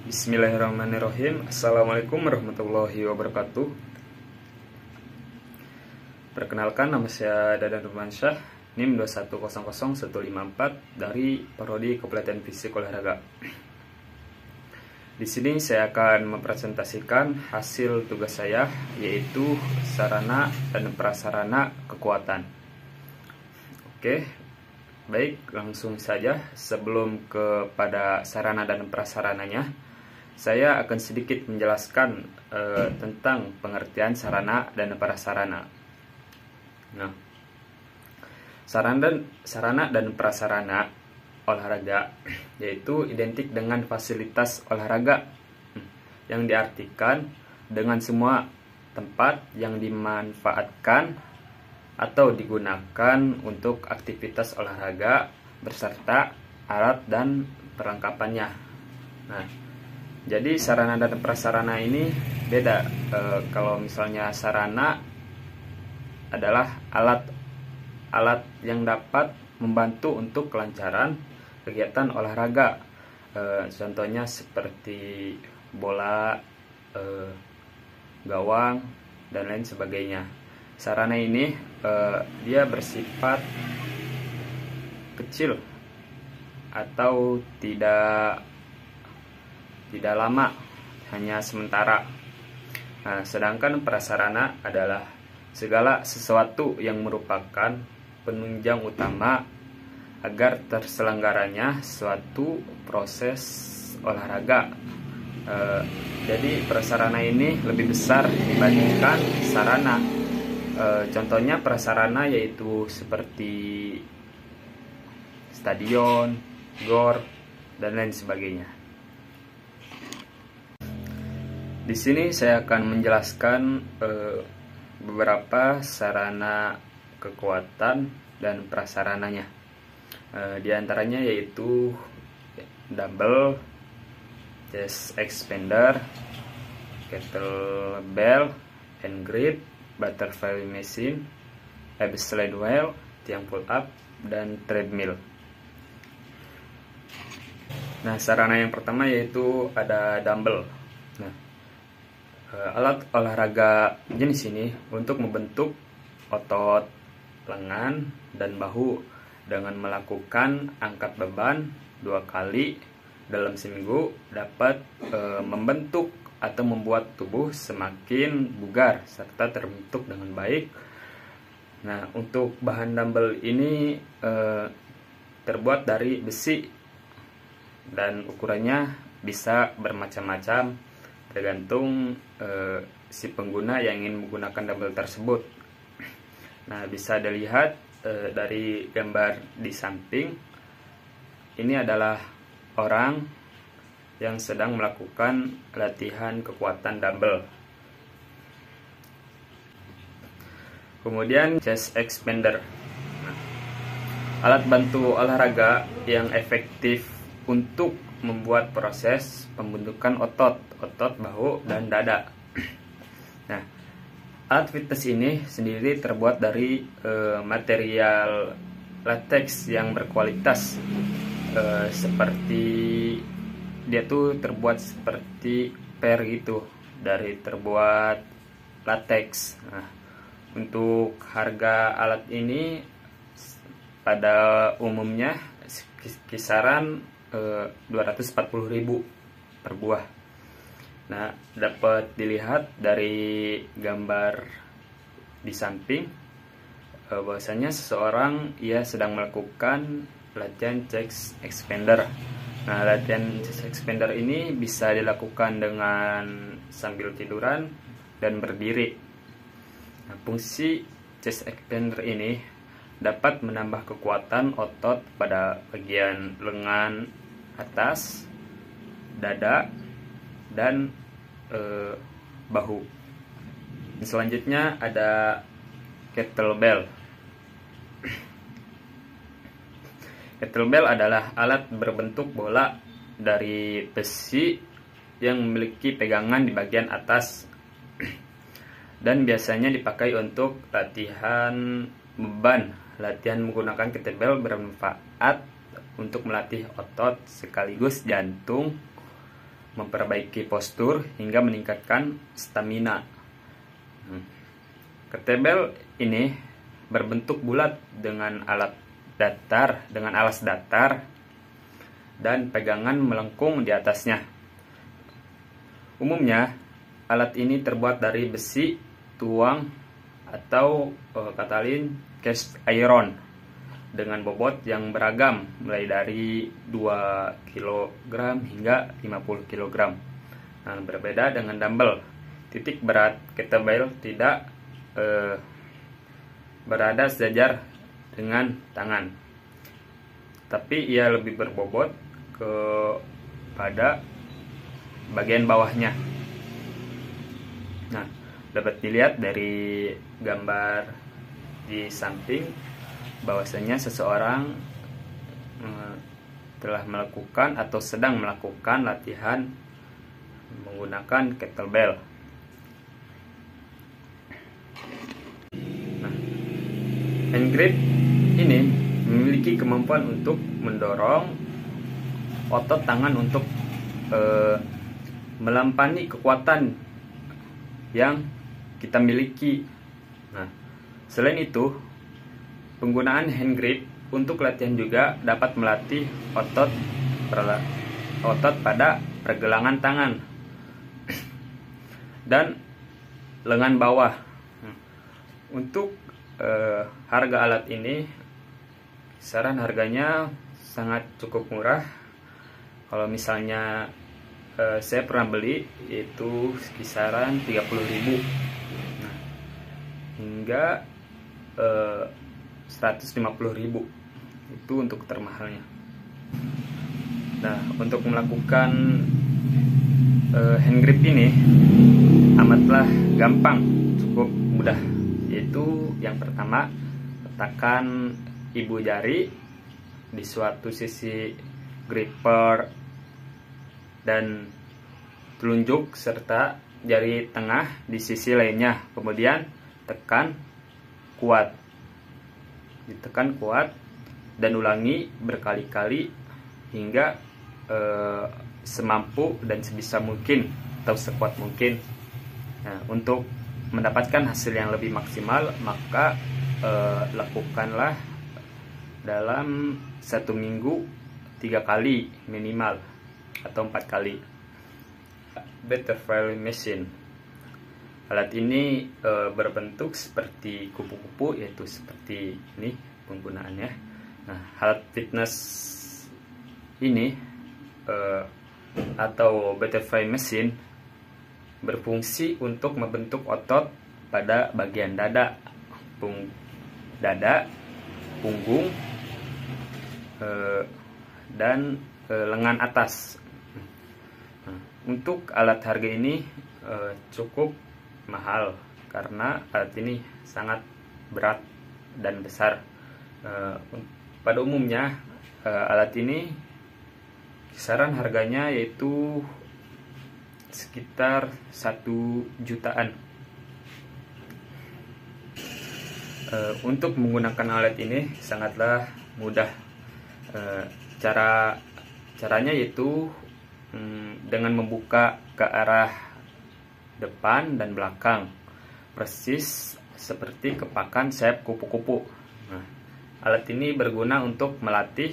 Bismillahirrahmanirrahim. Assalamualaikum warahmatullahi wabarakatuh. Perkenalkan, nama saya Dadan Rumansyah, NIM 2100154 dari Prodi Kepelatihan Fisik Olahraga. Di sini saya akan mempresentasikan hasil tugas saya, yaitu sarana dan prasarana kekuatan. Oke, baik, langsung saja. Sebelum kepada sarana dan prasarananya, saya akan sedikit menjelaskan tentang pengertian sarana dan prasarana. Nah, sarana dan prasarana olahraga yaitu identik dengan fasilitas olahraga yang diartikan dengan semua tempat yang dimanfaatkan atau digunakan untuk aktivitas olahraga beserta alat dan perlengkapannya. Nah, jadi sarana dan prasarana ini beda. Kalau misalnya sarana adalah alat yang dapat membantu untuk kelancaran kegiatan olahraga. Contohnya seperti bola, gawang, dan lain sebagainya. Sarana ini dia bersifat kecil atau tidak lama, hanya sementara. Nah, sedangkan prasarana adalah segala sesuatu yang merupakan penunjang utama agar terselenggaranya suatu proses olahraga. Jadi prasarana ini lebih besar dibandingkan sarana. Contohnya prasarana yaitu seperti stadion, gor, dan lain sebagainya. Di sini saya akan menjelaskan beberapa sarana kekuatan dan prasarananya. Di antaranya yaitu dumbbell, chest expander, kettlebell and grip, butterfly machine, abs slide wheel, tiang pull up, dan treadmill. Nah, sarana yang pertama yaitu ada dumbbell. Nah, alat olahraga jenis ini untuk membentuk otot lengan dan bahu dengan melakukan angkat beban 2 kali dalam seminggu dapat membentuk atau membuat tubuh semakin bugar serta terbentuk dengan baik. Nah, untuk bahan dumbbell ini terbuat dari besi dan ukurannya bisa bermacam-macam tergantung si pengguna yang ingin menggunakan dumbbell tersebut. Nah, bisa dilihat dari gambar di samping. Ini adalah orang yang sedang melakukan latihan kekuatan dumbbell. Kemudian chest expander. Nah, alat bantu olahraga yang efektif untuk membuat proses pembentukan otot bahu dan dada. Nah, alat fitness ini sendiri terbuat dari material latex yang berkualitas, seperti dia tuh terbuat seperti per gitu, dari terbuat latex. Nah, untuk harga alat ini pada umumnya kisaran 240.000 per buah. Nah, dapat dilihat dari gambar di samping bahwasanya seseorang ia sedang melakukan latihan chest expander. Nah, latihan chest expander ini bisa dilakukan dengan sambil tiduran dan berdiri. Nah, fungsi chest expander ini dapat menambah kekuatan otot pada bagian lengan atas, dada, dan bahu. Selanjutnya ada kettlebell. Kettlebell adalah alat berbentuk bola dari besi yang memiliki pegangan di bagian atas dan biasanya dipakai untuk latihan beban. Latihan menggunakan kettlebell bermanfaat untuk melatih otot sekaligus jantung memperbaiki postur hingga meningkatkan stamina. Kettlebell ini berbentuk bulat dengan alas datar dan pegangan melengkung di atasnya. Umumnya alat ini terbuat dari besi, tuang, atau kata lain cast iron dengan bobot yang beragam mulai dari 2 kg hingga 50 kg. Nah, berbeda dengan dumbbell, titik berat kettlebell tidak berada sejajar dengan tangan, tapi ia lebih berbobot pada bagian bawahnya. Nah, dapat dilihat dari gambar di samping bahwasanya seseorang telah melakukan atau sedang melakukan latihan menggunakan kettlebell. Nah, hand grip ini memiliki kemampuan untuk mendorong otot tangan untuk melampaui kekuatan yang kita miliki. Nah, selain itu, penggunaan hand grip untuk latihan juga dapat melatih otot pada pergelangan tangan dan lengan bawah. Untuk harga alat ini, kisaran harganya sangat cukup murah. Kalau misalnya saya pernah beli itu kisaran 30.000 hingga 150.000, itu untuk termahalnya. Nah, untuk melakukan hand grip ini amatlah gampang, cukup mudah. Yaitu yang pertama, letakkan ibu jari di suatu sisi gripper dan telunjuk serta jari tengah di sisi lainnya. Kemudian tekan kuat, ditekan kuat dan ulangi berkali-kali hingga semampu dan sebisa mungkin atau sekuat mungkin. Nah, untuk mendapatkan hasil yang lebih maksimal, maka lakukanlah dalam 1 minggu 3 kali minimal atau 4 kali. Butterfly machine. Alat ini berbentuk seperti kupu-kupu, yaitu seperti ini penggunaannya. Nah, alat fitness ini atau butterfly machine berfungsi untuk membentuk otot pada bagian dada, punggung, dan lengan atas. Untuk alat harga ini cukup mahal karena alat ini sangat berat dan besar. Pada umumnya alat ini kisaran harganya yaitu sekitar 1 jutaan. Untuk menggunakan alat ini sangatlah mudah. Caranya yaitu dengan membuka ke arah depan dan belakang, persis seperti kepakan sayap kupu-kupu. Nah, alat ini berguna untuk melatih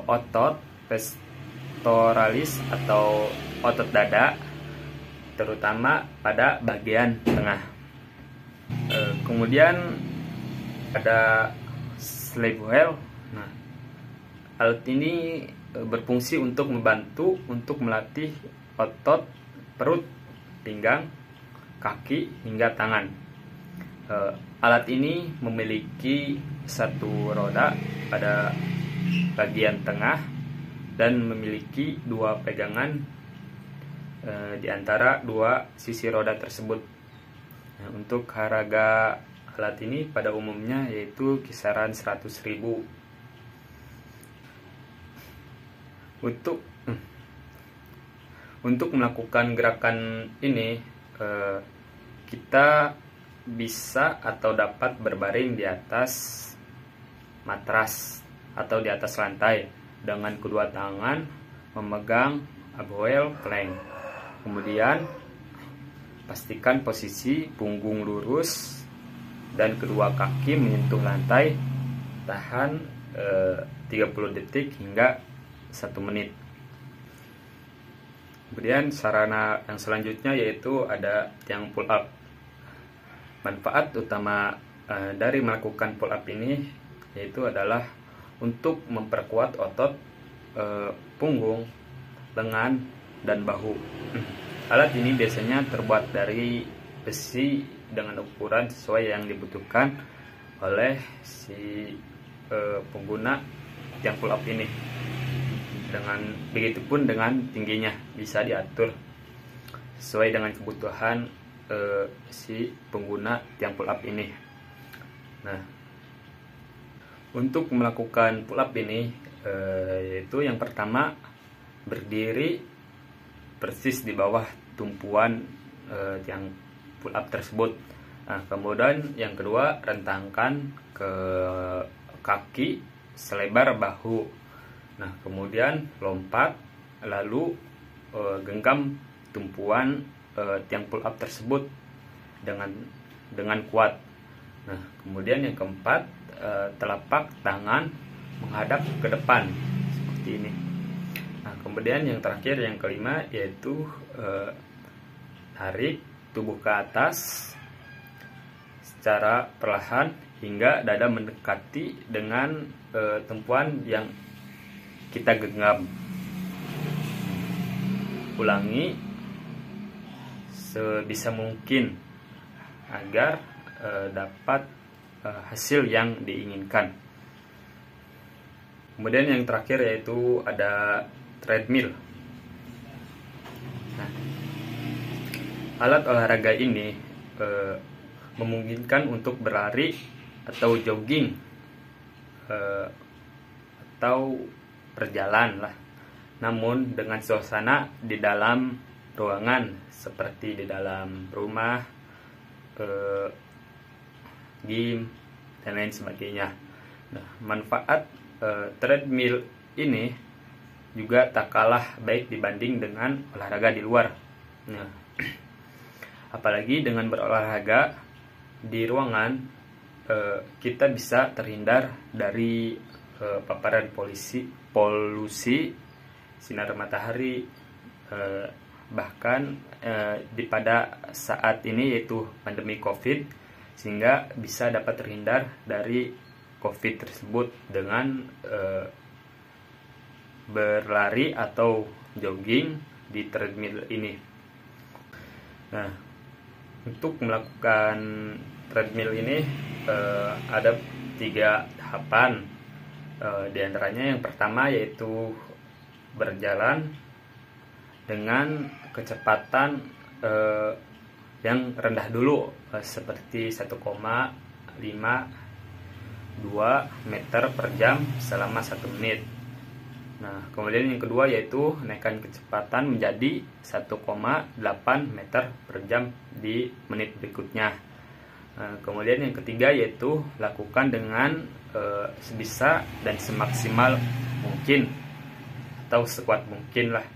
otot pectoralis atau otot dada, terutama pada bagian tengah. Kemudian ada slave wheel. Nah, alat ini berfungsi untuk membantu untuk melatih otot perut, pinggang, kaki, hingga tangan. Alat ini memiliki 1 roda pada bagian tengah dan memiliki 2 pegangan di antara 2 sisi roda tersebut. Nah, untuk harga alat ini pada umumnya yaitu kisaran 100.000. Untuk melakukan gerakan ini, kita bisa atau dapat berbaring di atas matras atau di atas lantai dengan kedua tangan memegang abhoel plank. Kemudian pastikan posisi punggung lurus dan kedua kaki menyentuh lantai. Tahan 30 detik hingga 1 menit. Kemudian sarana yang selanjutnya yaitu ada tiang pull up. Manfaat utama dari melakukan pull up ini yaitu adalah untuk memperkuat otot punggung, lengan, dan bahu. Alat ini biasanya terbuat dari besi dengan ukuran sesuai yang dibutuhkan oleh si pengguna tiang pull up ini. Begitupun dengan tingginya bisa diatur sesuai dengan kebutuhan si pengguna tiang pull up ini. Nah, untuk melakukan pull up ini yaitu yang pertama berdiri persis di bawah tumpuan tiang pull up tersebut. Nah, kemudian yang kedua rentangkan ke kaki selebar bahu. Nah, kemudian lompat lalu genggam tumpuan tiang pull up tersebut dengan kuat. Nah, kemudian yang keempat telapak tangan menghadap ke depan seperti ini. Nah, kemudian yang terakhir yang kelima yaitu tarik tubuh ke atas secara perlahan hingga dada mendekati dengan tumpuan yang kita genggam. Ulangi sebisa mungkin agar dapat hasil yang diinginkan. Kemudian yang terakhir yaitu ada treadmill. Nah, alat olahraga ini memungkinkan untuk berlari atau jogging atau berjalan lah. Namun dengan suasana di dalam ruangan seperti di dalam rumah, gym, dan lain sebagainya. Nah, manfaat treadmill ini juga tak kalah baik dibanding dengan olahraga di luar. Nah, apalagi dengan berolahraga di ruangan, kita bisa terhindar dari paparan polusi sinar matahari, bahkan pada saat ini yaitu pandemi COVID, sehingga bisa dapat terhindar dari COVID tersebut dengan berlari atau jogging di treadmill ini. Nah, untuk melakukan treadmill ini ada 3 tahapan. Di antaranya yang pertama yaitu berjalan dengan kecepatan yang rendah dulu, seperti 1,52 meter per jam selama 1 menit. Nah, kemudian yang kedua yaitu naikkan kecepatan menjadi 1,8 meter per jam di menit berikutnya. Kemudian yang ketiga yaitu lakukan dengan sebisa dan semaksimal mungkin atau sekuat mungkin lah.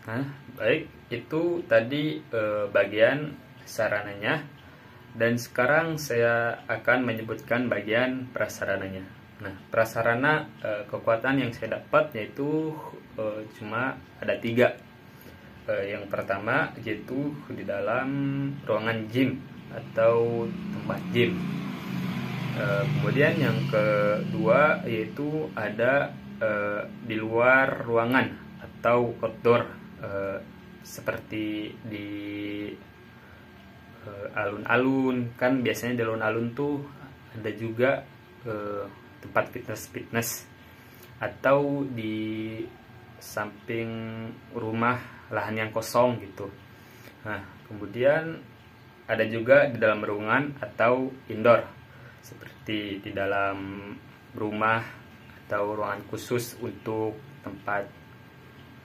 Nah, baik, itu tadi bagian sarananya, dan sekarang saya akan menyebutkan bagian prasarananya. Nah, prasarana kekuatan yang saya dapat yaitu cuma ada 3. Yang pertama yaitu di dalam ruangan gym atau tempat gym. Kemudian yang kedua yaitu ada di luar ruangan atau outdoor, seperti di alun-alun. Kan biasanya di alun-alun tuh ada juga tempat fitness atau di samping rumah lahan yang kosong gitu. Nah, kemudian ada juga di dalam ruangan atau indoor, seperti di dalam rumah atau ruangan khusus untuk tempat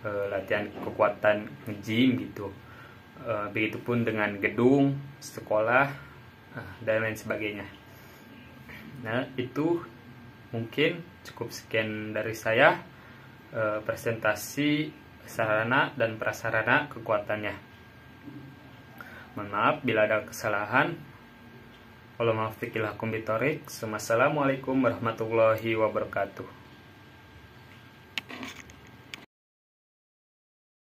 latihan kekuatan nge-gym gitu. Begitupun dengan gedung, sekolah, dan lain sebagainya. Nah, itu mungkin cukup sekian dari saya. presentasi sarana dan prasarana kekuatannya. Mohon maaf bila ada kesalahan. Wassalamualaikum warahmatullahi wabarakatuh.